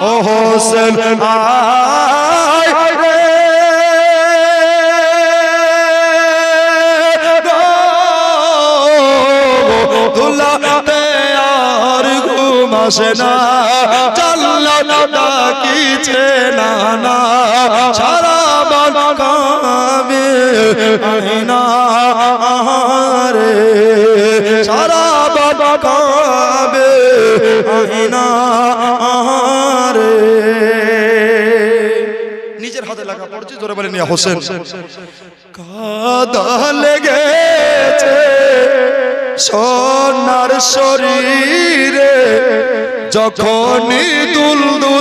ও হোসেন আয় রে দুলাতে আর ঘুম আসে না জান্নাত ডাকিছে না না সারা বান কাবে আইনা রে সারা বান কাবে আইনা রে নিজের হাতে লাগা পড়ছে জোরে বলেন ইয়া হোসেন কাদা লেগেছে সোনার শরীরে যখনই দুলদুল